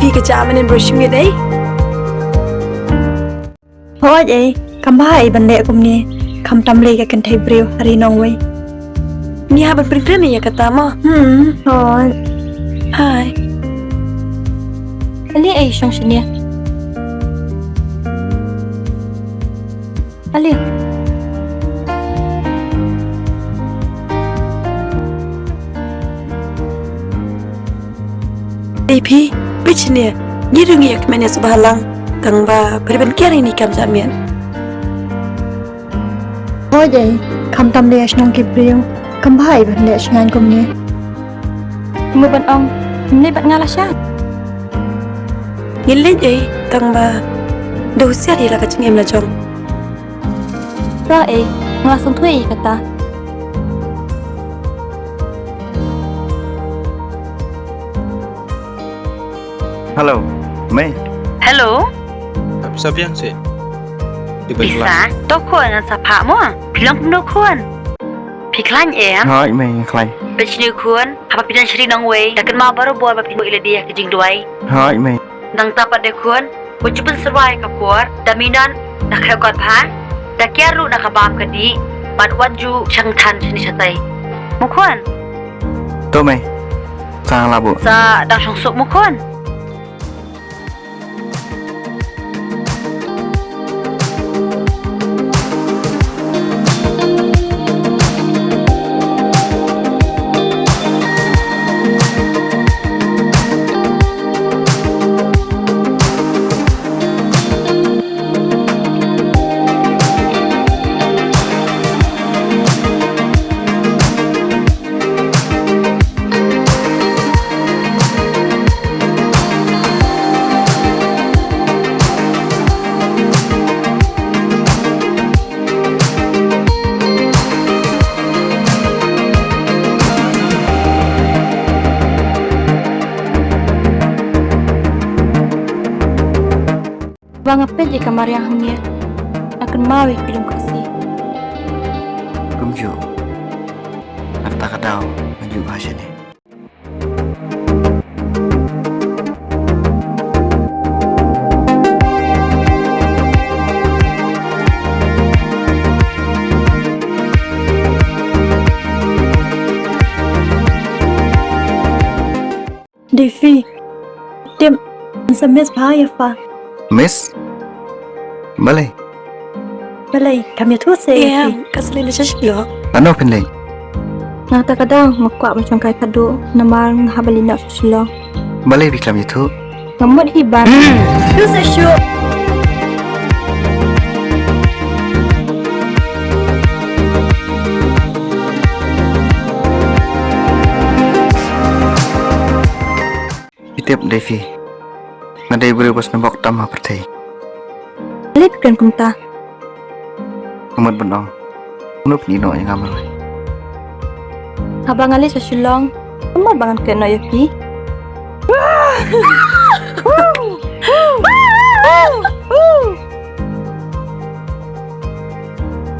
Devi kejaman brushing day. Thôi vậy, cầm bài bần lệ cùng nè, cầm tâm lê cái cần thay brio hari nong way. Ni habat prin ya kata mo. Thôi. Hai. Ali ay siyang siya. Ali. Devi, bitch ni. Ni rungi yak mene subhalang. Tang ba periban kiri ni kam jamian. Thôi vậy, cầm tâm lê nong kịp brio, cầm bài bần lệ ngan cùng nè. Mưa bận ông, ni bận nga là siya. Ngilin ay tang ba. Daw siya di la kacing em la jong. Ra ay, nga sung tuwi kata. Hello, May. Hello, Sabi yang si. Di ba Isa, to kwon ang sapa mo. Pilang no kwon. Piklan em, Hỏi May khai. bitch ni kwon. Hapa pidan shri nang way. Dakan ma baru buat ba pinmo iladia ke jing duai. Hỏi May. Nang tapat de kwon. Wajibun serwai kapur. Daminan nak kau pa. Dakiaru nak kabam kadi. Bad waju chang tan chini chatai. Mo kwon. Tô May. Sang là bộ. Sa dang shong sok mo kwon. Bang apa je kamar yang hanya akan mawi film kasih. Cũng chịu. Anh ta cắt đau. Anh chịu hai chân này. Devi, tiêm, sắm miss bài apa? Miss. Boleh. Balay, kami tu say. Em, kasalin na siya shilok. Ano pinlay? Nga ta kadang makuha macam kay kado namar habalin na sila. Boleh biklam itu. Ngamot hiban. Tu say sure. Itip Devi. Nadai boleh bos nembok tamah pertai. Lip kan kumta. Umat benong. Unup nino yang ngamal. Habang ali sa silong. Umar bangan ka no yapi.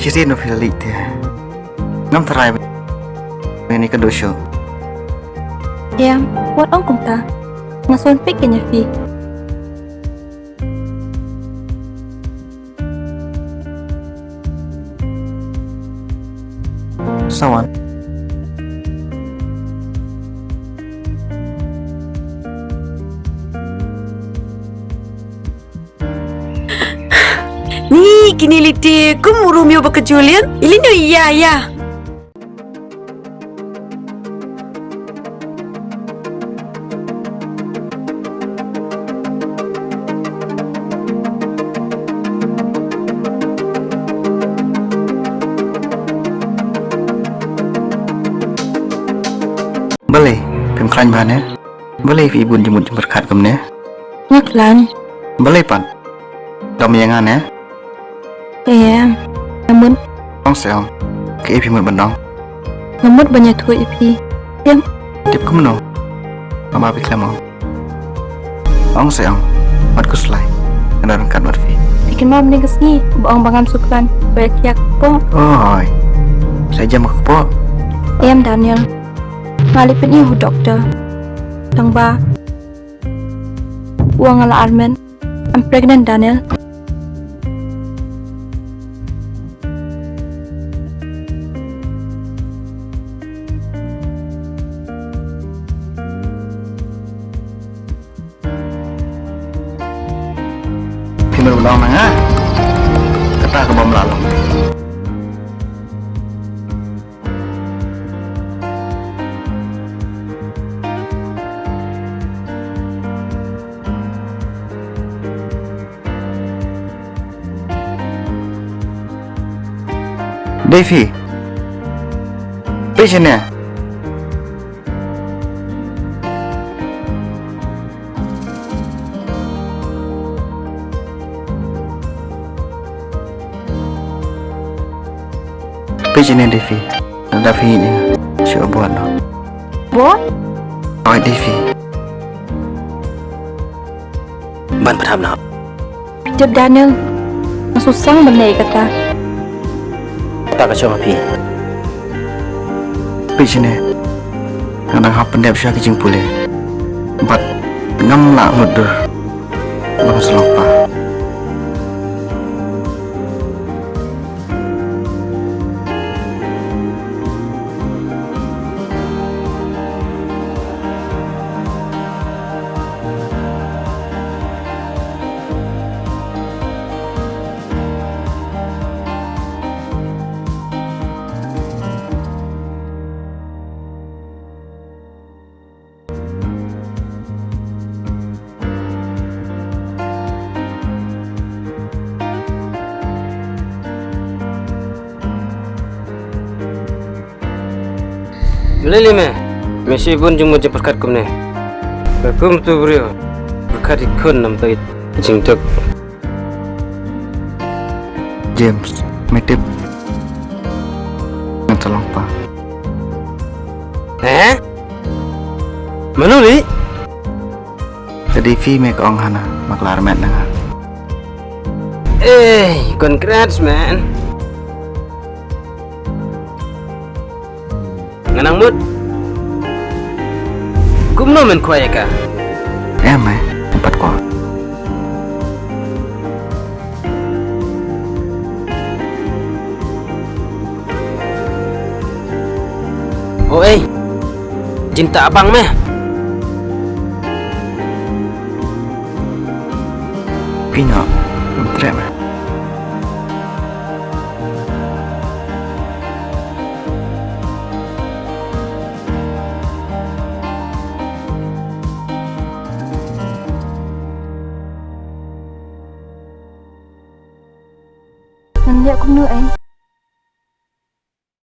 Sisi no filalik dia. Ngam terai. Ini kedosyo. Em, what ang kumta? Ngason pik kan yapi. Sawan. Ni kiniliti kumurumyo ba ka Julian? Ilino iya. Boleh. Pemklan bahan ya. Boleh ibu jemput berkat kemana? Ngaklan. Boleh pan. Dom yang ya. Em, namun Ông sẹo. Cái ipi một benong. ngamot banyak tu yapi. Em, Tip kemana? Mama biklam ông. Ông sẹo. Mat kuslai. Kena rengkat marfi. bikin mam ni kesini. Boong bangam sukran. Bayak yak po. Oi. Saya jam kepo. Em Daniel. Ngalipin ihu doktor. Tang ba. uang ala Armen. I'm pregnant, Daniel. Thì mình lòng nè á. Kata ke bom lalang. Devi, patient ya? Patient ya Devi, Devi-nya siapa buat lo? What? Oh Devi, ban berham nak? Jod Daniel. Masusang benda kata. Tak kacau api. Patient ya, kadang hap pendep siapa kicing pulih. Bat ngam lah mudur, bang selompa. Melili me, mesti pun cuma je berkat kumne. Kum tu beriu, berkat ikun nam tu jingtuk. James, metip ngan selompa. Mana ni? Jadi fi mek ong hana maklar met nanga. Congrats man. Nganang mut. Kumno men kuaya ka. Em tempat kau. Oh cinta abang meh. Pino, trem. Nanti aku nu